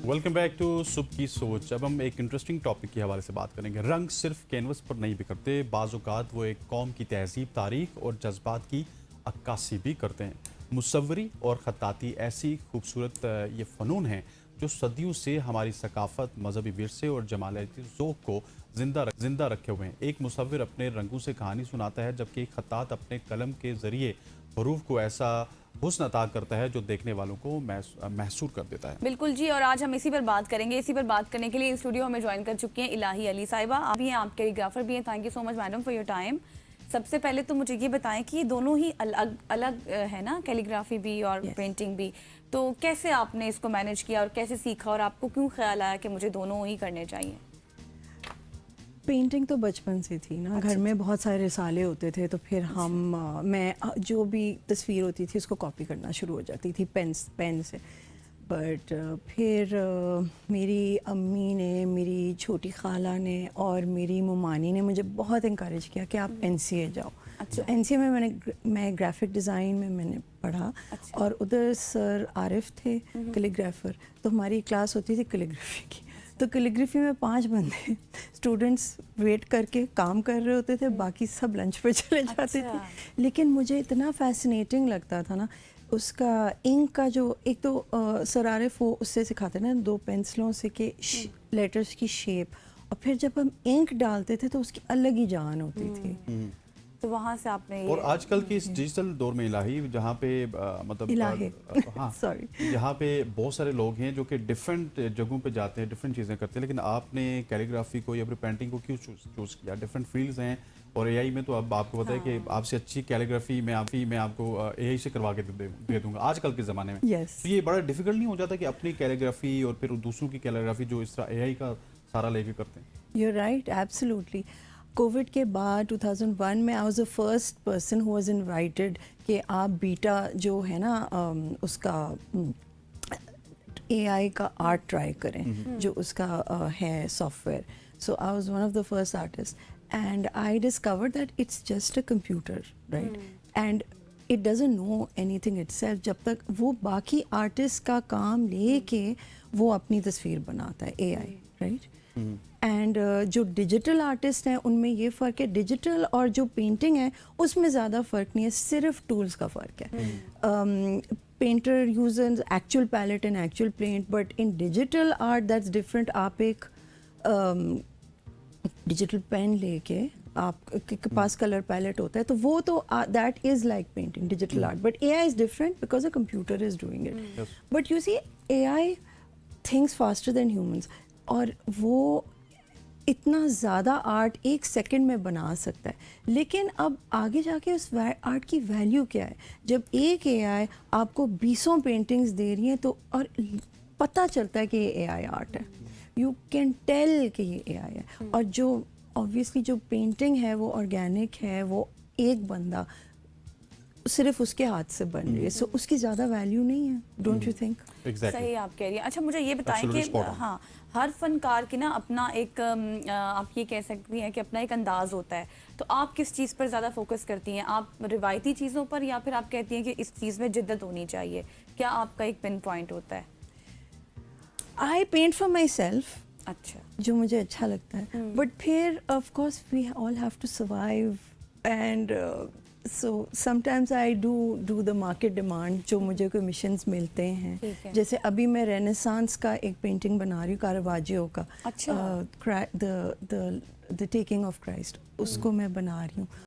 Welcome back to सुबह की सोच। अब हम एक इंटरेस्टिंग टॉपिक के हवाले से बात करेंगे। रंग सिर्फ कैनवस पर नहीं बिखरते, बाज़ औक़ात वो एक कौम की तहज़ीब, तारीख़ और जज्बात की अक्कासी भी करते हैं। मुसव्वरी और ख़त्ताती ऐसी खूबसूरत ये फ़नून हैं जो सदियों से हमारी सकाफ़त, मजहबी विरसे और जमालियाती ज़ौक़ को ज़िंदा रखे हुए हैं। एक मुसव्विर अपने रंगों से कहानी सुनाता है, जबकि एक ख़त्तात अपने कलम के ज़रिए हरूफ को ऐसा हुस्न अता करता है जो देखने वालों को महसूर कर देता है। बिल्कुल जी, और आज हम इसी पर बात करेंगे। इसी पर बात करने के लिए स्टूडियो हमें ज्वाइन कर चुकी हैं इलाही अली साहिबा। आप भी हैं, आप कैलीग्राफर भी हैं। Thank you so much madam for your time. सबसे पहले तो मुझे ये बताएं कि ये दोनों ही अलग अलग है ना, कैलीग्राफी भी और पेंटिंग भी। तो कैसे आपने इसको मैनेज किया और कैसे सीखा, और आपको क्यों ख्याल आया कि मुझे दोनों ही करने चाहिए? पेंटिंग तो बचपन से थी ना। घर में बहुत सारे रिसाले होते थे, तो फिर मैं जो भी तस्वीर होती थी उसको कॉपी करना शुरू हो जाती थी पेन से। बट फिर मेरी अम्मी ने, मेरी छोटी खाला ने और मेरी ममानी ने मुझे बहुत इंकरेज किया कि आप एनसीए जाओ। तो एनसीए में मैं ग्राफिक डिज़ाइन में मैंने पढ़ा। और उधर सर आरिफ थे कैलीग्राफर, तो हमारी क्लास होती थी कैलीग्राफी की। तो कैलीग्राफी में 5 बंदे स्टूडेंट्स वेट करके काम कर रहे होते थे, बाकी सब लंच पे चले जाते थे। लेकिन मुझे इतना फैसिनेटिंग लगता था ना उसका इंक का जो, एक तो सर आरिफ वो उससे सिखाते ना 2 पेंसिलों से कि लेटर्स की शेप, और फिर जब हम इंक डालते थे तो उसकी अलग ही जान होती थी। तो वहाँ से आपने और आजकल के इस डिजिटल दौर में इलाही, जहाँ पे हाँ सॉरी, यहाँ पे बहुत सारे लोग हैं जो कि डिफरेंट जगहों पे जाते हैं, डिफरेंट चीज़ें करते हैं, लेकिन आपने कैलीग्राफी को या फिर पेंटिंग को क्यों चूज़ किया? डिफरेंट फील्ड्स हैं, और एआई में तो अब आपको पता है कि आपसे अच्छी कैलीग्राफी मैं आपको एआई से करवा के दे दूंगा आजकल के ज़माने में। तो ये बड़ा डिफिकल्ट नहीं हो जाता कि अपनी कैलीग्राफी और फिर दूसरों की कैलीग्राफी जो इस तरह एआई का सारा लेके करते हैं? You are right, absolutely. Covid के बाद 2001 में I was the first person who was invited कि आप बीटा जो है ना उसका एआई का आर्ट ट्राई करें, जो उसका है software. So I was one of the first artist and I discovered that it's just a computer, right? And it doesn't know anything itself जब तक वो बाकी आर्टिस्ट का काम लेके वो अपनी तस्वीर बनाता है, एआई, राइट? एंड जो डिजिटल आर्टिस्ट हैं उनमें ये फ़र्क है, डिजिटल और जो पेंटिंग है उसमें ज़्यादा फ़र्क नहीं है, सिर्फ टूल्स का फ़र्क है। Painter uses actual palette and actual paint, but in digital art that's different. आप एक डिजिटल पेन लेके, आपके पास कलर पैलेट होता है, तो वो तो that is like painting, digital art. But AI is different because a computer is doing it. But you see AI thinks faster than humans, और वो इतना ज़्यादा आर्ट 1 सेकंड में बना सकता है। लेकिन अब आगे जाके उस आर्ट की वैल्यू क्या है? जब एक एआई आपको 20 पेंटिंग्स दे रही है, तो और पता चलता है कि ये एआई आर्ट है, यू कैन टेल कि ये एआई है। और जो ऑब्वियसली जो पेंटिंग है वो ऑर्गेनिक है, वो एक बंदा सिर्फ उसके हाथ से बन रही है, सो उसकी ज़्यादा वैल्यू नहीं है, डोंट यू थिंक? सही आप कह रही हैं। अच्छा, मुझे ये बताएं कि हाँ, हर फनकार की ना अपना एक आप ये कह सकती हैं कि अपना एक अंदाज होता है। तो आप किस चीज़ पर ज़्यादा फोकस करती हैं? आप रिवायती चीज़ों पर, या फिर आप कहती हैं कि इस चीज़ में जिद्दत होनी चाहिए? क्या आपका एक पिन पॉइंट होता है? I paint for myself, अच्छा, जो मुझे अच्छा लगता है। बट फिर of course we all have to survive, and so sometimes I do the market demand, जो मुझे कमीशंस मिलते हैं। जैसे अभी मैं रेनेसांस का एक पेंटिंग बना रही हूँ, कारवाजियो का, द टेकिंग ऑफ क्राइस्ट, उसको मैं बना रही हूँ।